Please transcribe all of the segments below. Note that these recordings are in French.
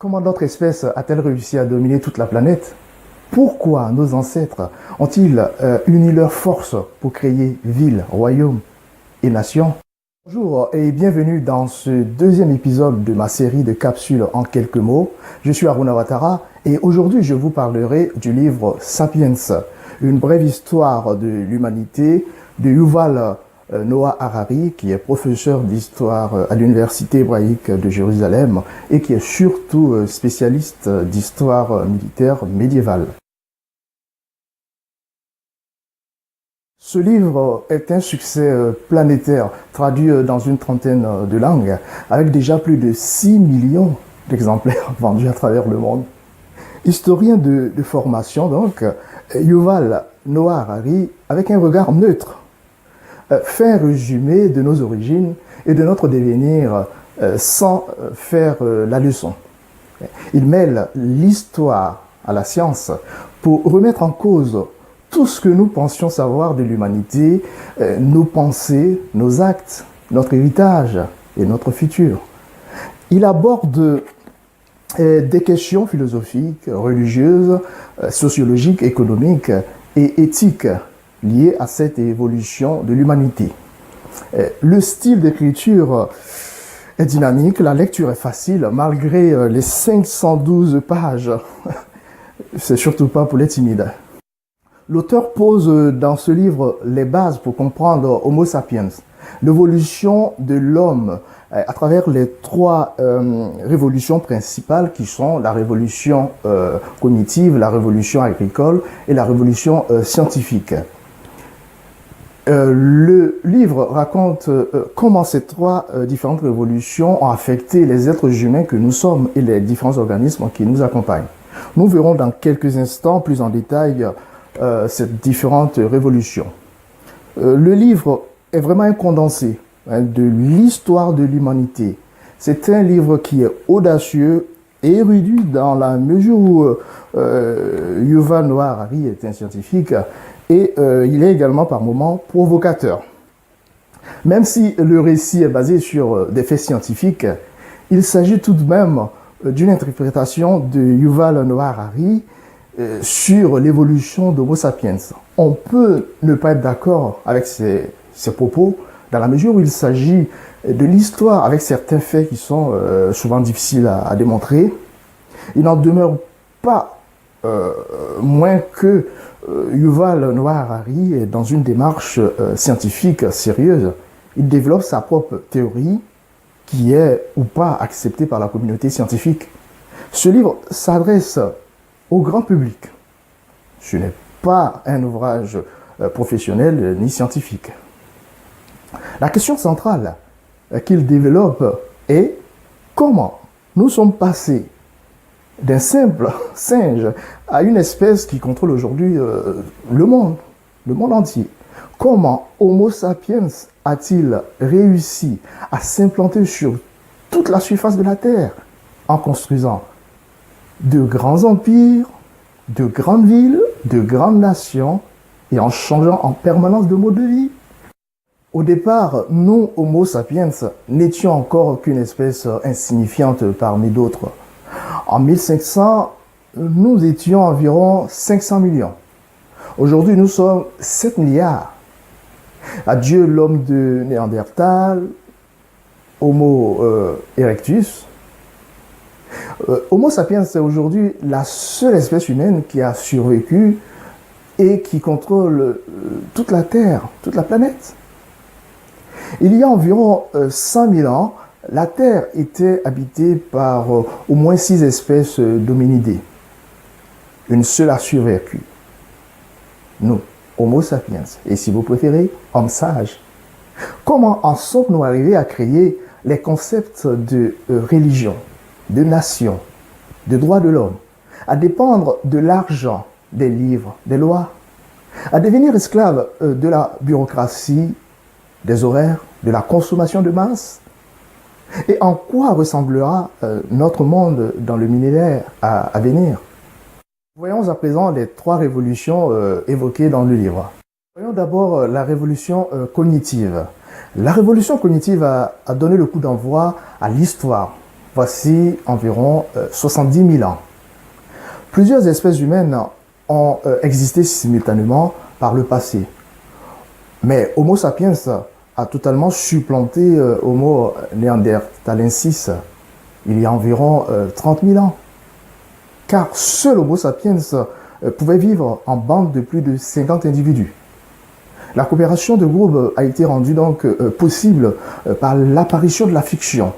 Comment notre espèce a-t-elle réussi à dominer toute la planète? Pourquoi nos ancêtres ont-ils uni leurs forces pour créer villes, royaumes et nations? Bonjour et bienvenue dans ce deuxième épisode de ma série de capsules en quelques mots. Je suis Aruna Ouattara et aujourd'hui je vous parlerai du livre Sapiens, une brève histoire de l'humanité de Yuval Noah Harari, qui est professeur d'histoire à l'Université hébraïque de Jérusalem et qui est surtout spécialiste d'histoire militaire médiévale. Ce livre est un succès planétaire, traduit dans une trentaine de langues, avec déjà plus de 6 millions d'exemplaires vendus à travers le monde. Historien de formation, donc, Yuval Noah Harari, avec un regard neutre, fait un résumé de nos origines et de notre devenir sans faire la leçon. Il mêle l'histoire à la science pour remettre en cause tout ce que nous pensions savoir de l'humanité, nos pensées, nos actes, notre héritage et notre futur. Il aborde des questions philosophiques, religieuses, sociologiques, économiques et éthiques liées à cette évolution de l'humanité. Le style d'écriture est dynamique, la lecture est facile malgré les 512 pages. C'est surtout pas pour les timides. L'auteur pose dans ce livre les bases pour comprendre Homo sapiens, l'évolution de l'homme à travers les trois révolutions principales qui sont la révolution cognitive, la révolution agricole et la révolution scientifique. Le livre raconte comment ces trois différentes révolutions ont affecté les êtres humains que nous sommes et les différents organismes qui nous accompagnent. Nous verrons dans quelques instants plus en détail ces différentes révolutions. Le livre est vraiment un condensé de l'histoire de l'humanité. C'est un livre qui est audacieux et érudit dans la mesure où Yuval Noah Harari est un scientifique et il est également par moments provocateur. Même si le récit est basé sur des faits scientifiques, il s'agit tout de même d'une interprétation de Yuval Noah Harari sur l'évolution d'Homo sapiens. On peut ne pas être d'accord avec ces propos dans la mesure où il s'agit de l'histoire avec certains faits qui sont souvent difficiles à démontrer. Il n'en demeure pas moins que Yuval Noah Harari est dans une démarche scientifique sérieuse. Il développe sa propre théorie qui est ou pas acceptée par la communauté scientifique. Ce livre s'adresse au grand public. Ce n'est pas un ouvrage professionnel ni scientifique. La question centrale qu'il développe est comment nous sommes passés d'un simple singe à une espèce qui contrôle aujourd'hui le monde entier. Comment Homo sapiens a-t-il réussi à s'implanter sur toute la surface de la Terre en construisant de grands empires, de grandes villes, de grandes nations et en changeant en permanence de mode de vie? Au départ, nous, Homo sapiens, n'étions encore qu'une espèce insignifiante parmi d'autres. En 1500, nous étions environ 500 millions. Aujourd'hui, nous sommes 7 milliards. Adieu l'homme de Néandertal, Homo erectus. Homo sapiens est aujourd'hui la seule espèce humaine qui a survécu et qui contrôle toute la Terre, toute la planète. Il y a environ 100 000 ans, la Terre était habitée par au moins 6 espèces d'hominidés. Une seule a survécu. Nous, Homo sapiens, et si vous préférez, hommes sages. Comment en sommes-nous arrivés à créer les concepts de religion, de nation, de droits de l'homme, à dépendre de l'argent, des livres, des lois, à devenir esclaves de la bureaucratie, des horaires, de la consommation de masse? Et en quoi ressemblera notre monde dans le millénaire à venir? Voyons à présent les trois révolutions évoquées dans le livre. Voyons d'abord la révolution cognitive. La révolution cognitive a donné le coup d'envoi à l'histoire, voici environ 70 000 ans. Plusieurs espèces humaines ont existé simultanément par le passé. Mais Homo sapiens a totalement supplanté Homo neanderthalensis il y a environ 30 000 ans. Car seul Homo sapiens pouvait vivre en bande de plus de 50 individus. La coopération de groupe a été rendue donc possible par l'apparition de la fiction.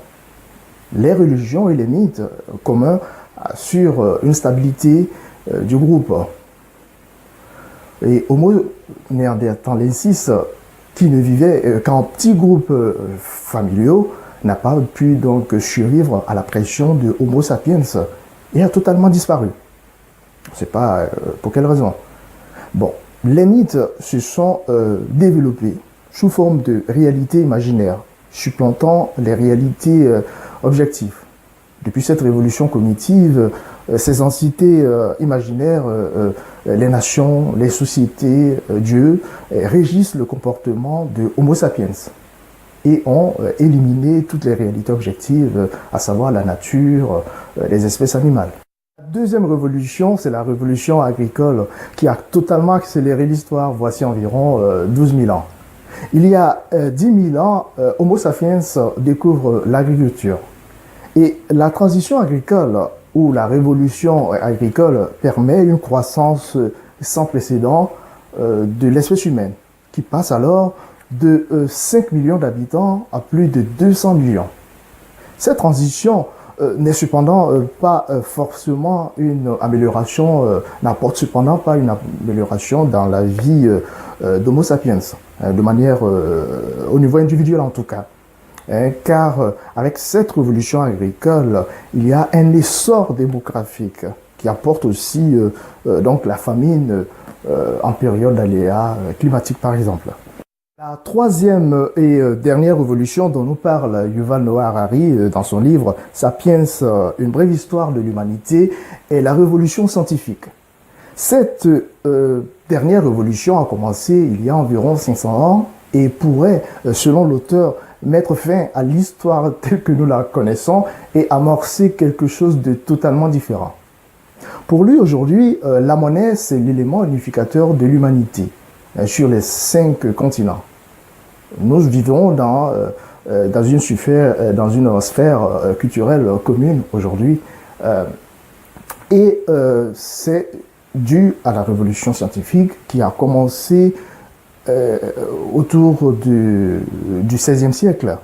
Les religions et les mythes communs assurent une stabilité du groupe. Et Homo neanderthalensis, qui ne vivait qu'en petits groupes familiaux, n'a pas pu donc survivre à la pression de Homo sapiens et a totalement disparu. On ne sait pas pour quelle raison. Bon, les mythes se sont développés sous forme de réalités imaginaires, supplantant les réalités objectives. Depuis cette révolution cognitive, ces entités imaginaires, les nations, les sociétés, Dieu, régissent le comportement de Homo sapiens et ont éliminé toutes les réalités objectives, à savoir la nature, les espèces animales. La deuxième révolution, c'est la révolution agricole qui a totalement accéléré l'histoire, voici environ 12 000 ans. Il y a 10 000 ans, Homo sapiens découvre l'agriculture. Et la transition agricole ou la révolution agricole permet une croissance sans précédent de l'espèce humaine, qui passe alors de 5 millions d'habitants à plus de 200 millions. Cette transition n'est cependant pas forcément une amélioration, n'apporte cependant pas une amélioration dans la vie d'Homo sapiens, de manière au niveau individuel en tout cas. Car avec cette révolution agricole, il y a un essor démographique qui apporte aussi donc la famine en période d'aléas climatiques par exemple. La troisième et dernière révolution dont nous parle Yuval Noah Harari dans son livre « Sapiens, une brève histoire de l'humanité » est la révolution scientifique. Cette dernière révolution a commencé il y a environ 500 ans et pourrait, selon l'auteur, mettre fin à l'histoire telle que nous la connaissons et amorcer quelque chose de totalement différent. Pour lui, aujourd'hui, la monnaie, c'est l'élément unificateur de l'humanité sur les 5 continents. Nous vivons dans une sphère culturelle commune aujourd'hui et c'est dû à la révolution scientifique qui a commencé autour du XVIe siècle.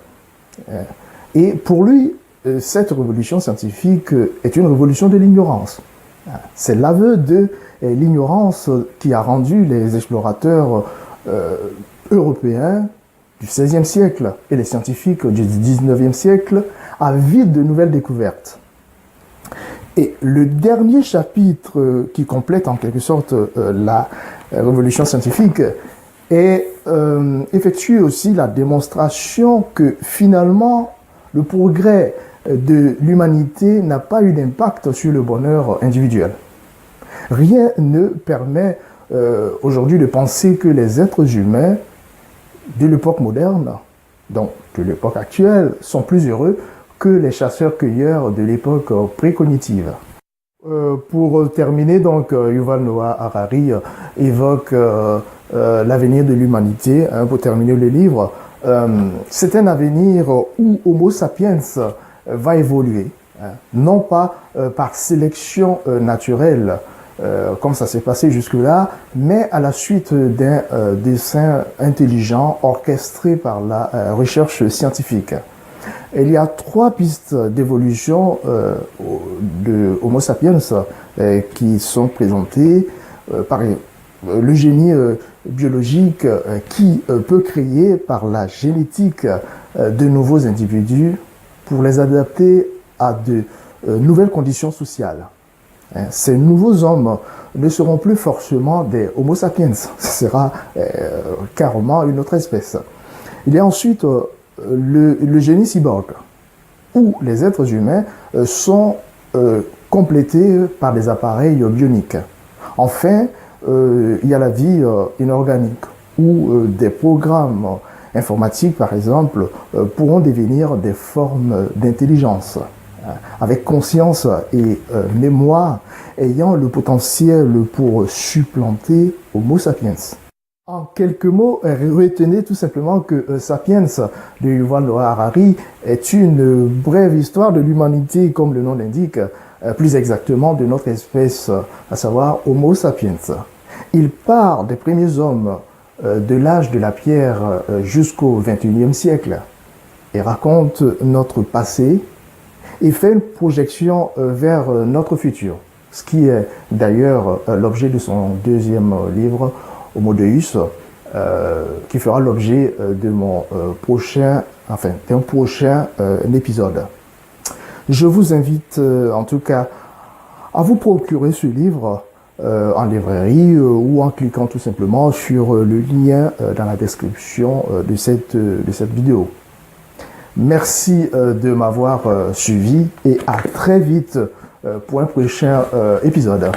Et pour lui, cette révolution scientifique est une révolution de l'ignorance. C'est l'aveu de l'ignorance qui a rendu les explorateurs européens du XVIe siècle et les scientifiques du XIXe siècle avides de nouvelles découvertes. Et le dernier chapitre qui complète en quelque sorte la révolution scientifique effectue aussi la démonstration que finalement le progrès de l'humanité n'a pas eu d'impact sur le bonheur individuel. Rien ne permet aujourd'hui de penser que les êtres humains de l'époque moderne, donc de l'époque actuelle, sont plus heureux que les chasseurs-cueilleurs de l'époque précognitive. Pour terminer, donc, Yuval Noah Harari évoque l'avenir de l'humanité. Pour terminer le livre, c'est un avenir où Homo sapiens va évoluer, non pas par sélection naturelle, comme ça s'est passé jusque-là, mais à la suite d'un dessein intelligent orchestré par la recherche scientifique. Il y a 3 pistes d'évolution de Homo sapiens qui sont présentées par le génie biologique qui peut créer par la génétique de nouveaux individus pour les adapter à de nouvelles conditions sociales. Ces nouveaux hommes ne seront plus forcément des Homo sapiens, ce sera carrément une autre espèce. Il y a ensuite le génie cyborg, où les êtres humains sont complétés par des appareils bioniques. Enfin, il y a la vie inorganique, où des programmes informatiques, par exemple, pourront devenir des formes d'intelligence. avec conscience et mémoire, ayant le potentiel pour supplanter Homo sapiens. En quelques mots, retenez tout simplement que Sapiens de Yuval Noah Harari est une brève histoire de l'humanité, comme le nom l'indique, plus exactement de notre espèce, à savoir Homo sapiens. Il part des premiers hommes de l'âge de la pierre jusqu'au XXIe siècle et raconte notre passé et fait une projection vers notre futur, ce qui est d'ailleurs l'objet de son deuxième livre, Homo Deus, qui fera l'objet de mon d'un prochain épisode. Je vous invite en tout cas à vous procurer ce livre en librairie ou en cliquant tout simplement sur le lien dans la description de cette vidéo. Merci de m'avoir suivi et à très vite pour un prochain épisode.